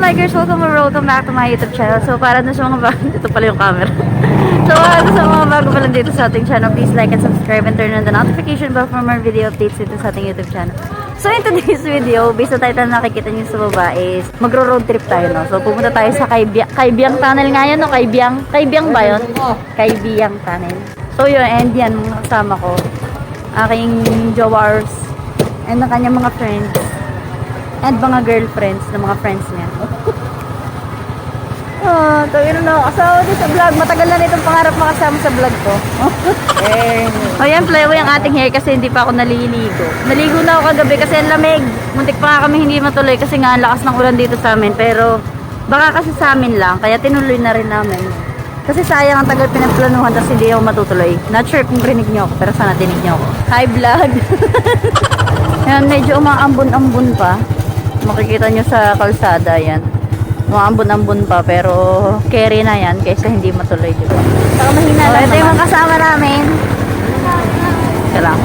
my girls? Welcome back to my YouTube channel. So para na sa mga bago, ito pala yung camera. So para na sa mga bago pa lang dito sa ating channel, please like and subscribe and turn on the notification bell for more video updates dito sa ating YouTube channel. So in today's video, based sa title na nakikita niyo sa baba is magro-road trip tayo, no? So pupunta tayo sa Kaibiyang Tunnel nga yun, no? Kaibiyang ba yun? Kaibiyang Tunnel. So yun, and yan, mga kasama ko. Aking jowars and ang kanyang mga friends. And mga girlfriends na mga friends niya. Tawin na ako kasama din sa vlog. Matagal na itong pangarap makasama sa vlog ko. O yan, play yung ating hair kasi hindi pa ako naliligo. Naligo na ako kagabi kasi ang lamig. Muntik pa nga kami hindi matuloy kasi nga ang lakas ng ulan dito sa amin. Pero baka kasi sa amin lang, kaya tinuloy na rin namin. Kasi sayang ang tagal pinagplanuhan tapos hindi ako matutuloy. Not sure kung rinig niyo ako, pero sana dinig niyo ako. Hi vlog! Yan, medyo umaambon-ambon pa. Makikita nyo sa kalsada yan. Umaambon-ambon pa pero carry na yan kaysa hindi matuloy, diba? Saka mahina lang. Ito yung mga kasama namin. Ito lang.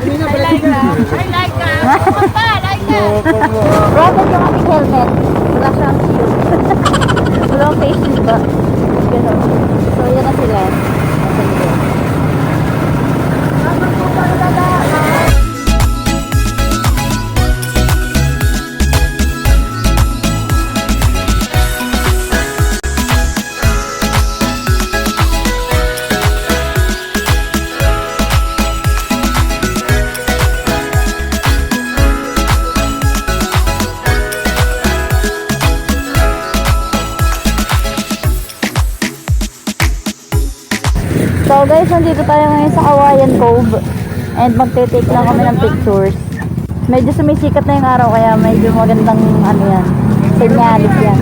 I like that. Robert yung ating helmet. Wala siyang shield. Wala ang face shield ba? So yan na sila. So guys, nandito tayo ngayon sa Kawayan Cove and magte-take lang kami ng pictures. Medyo sumisikat na yung araw kaya medyo magandang ano yan, senyales yan.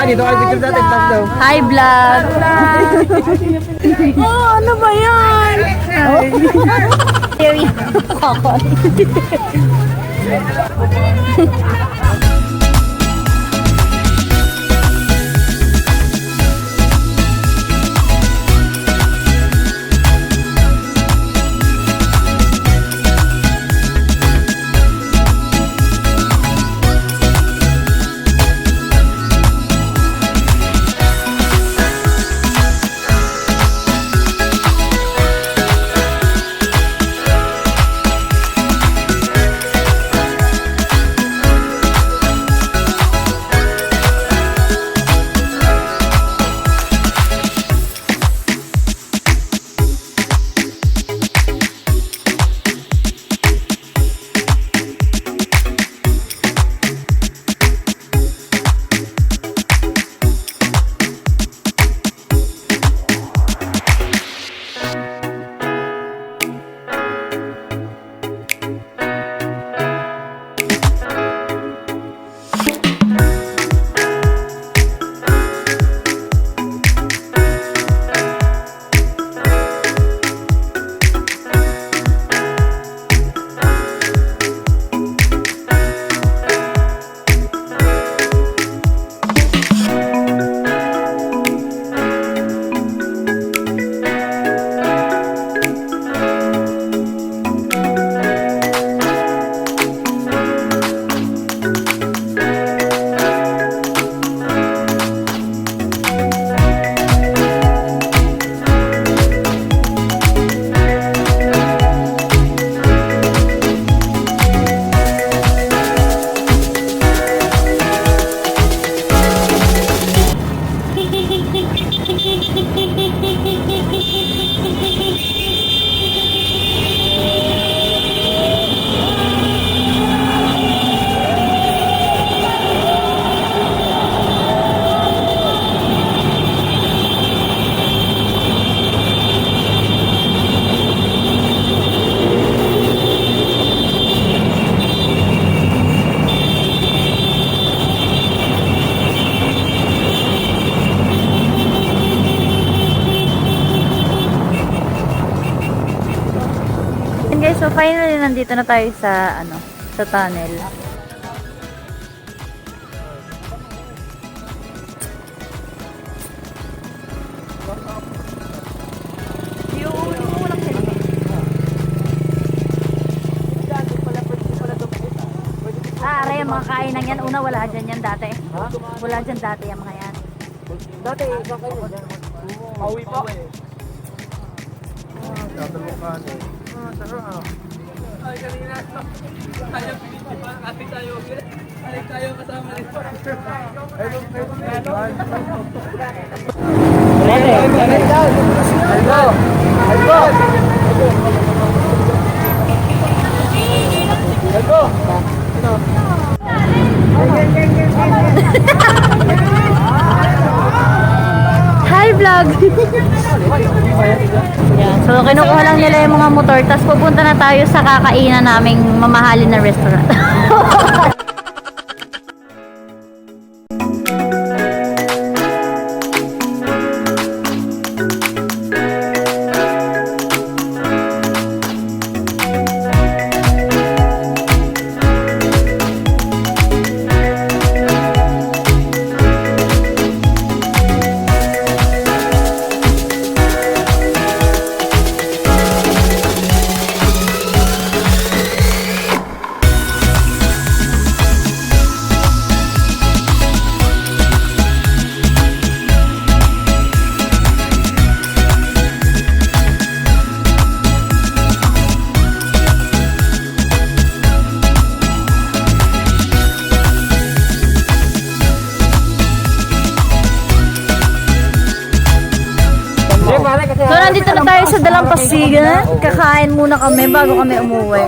dito kayo picture natin. Vlog daw. Hi, vlog! Oh, ano ba yan? Seryo. And guys, so finally nandito na tayo sa sa tunnel. Aray ang mga kainan yan. Una, wala dyan yan dati. Wala dyan dati yung mga yan. Dati, saan kayo? Pauwi pa. Tatalungan eh. Sarap. Ay, kanina. Tayo pinitipan. Ate tayo. Ay, tayo kasama nito. Hi vlog! Yan. So kinukuha lang nila yung mga motor tapos pupunta na tayo sa kakainan naming mamahalin na restaurant. So, nandito na tayo sa Dalampasigan. Kakain muna kami bago kami umuwi.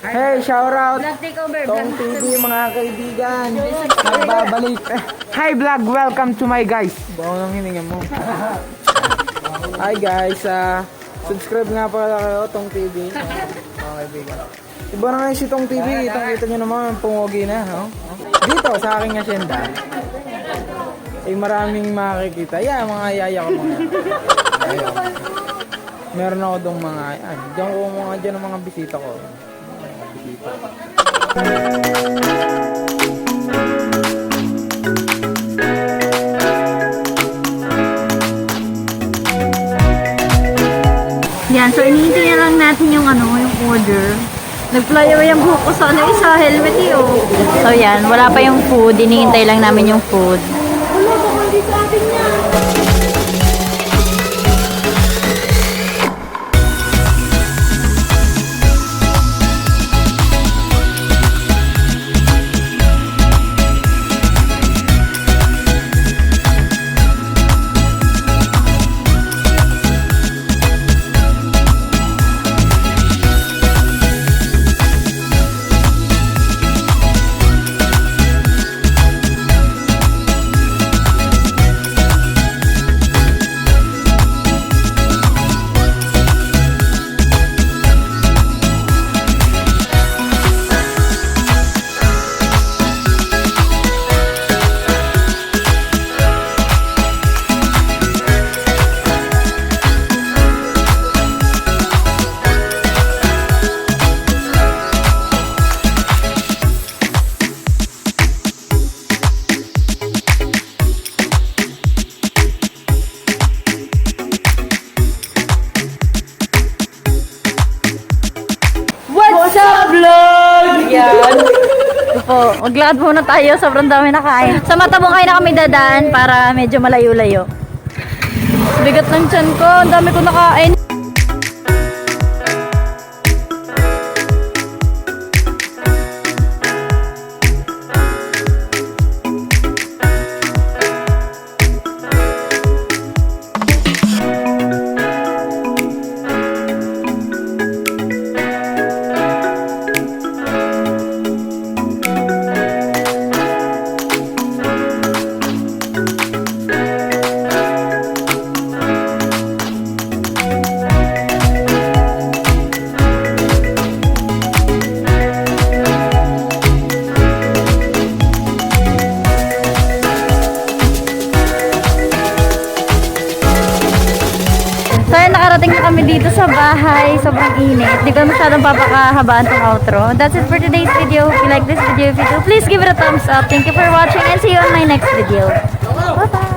Hey, shout out Vlog takeover. Tong TV mga kaibigan. Nagbabalik. Hi vlog, welcome to my guys. Bawa nang hininga mo. Hi guys, subscribe nga pala kayo Tong TV. Mga kaibigan. Iba na nga si Tong TV, kita nyo naman, pungogi na. Oh? Dito sa aking asyenda, ay maraming makikita. Yeah, mga yaya ko mga. Ayan. Meron ako dong mga, diyan ko mga dyan ang mga bisita ko. Yan, so iniintay na lang natin yung yung order. Nag-fly away ang buhok ko sa isa, helmet oh. So yan, wala pa yung food, iniintay lang namin yung food. Wala ba kung di sa atin yan? What's up, vlog? Yan. Ito po, maglakad muna tayo. Sobrang dami na kain. Sa Matabong kayo na kami dadaan para medyo malayo-layo. Bigat ng tiyan ko. Ang dami ko nakain. So ayun, nakarating na kami dito sa bahay. Sobrang init. Hindi ko masyadong papakahabaan tong outro. That's it for today's video. If you like this video, please give it a thumbs up. Thank you for watching and see you on my next video. Bye-bye!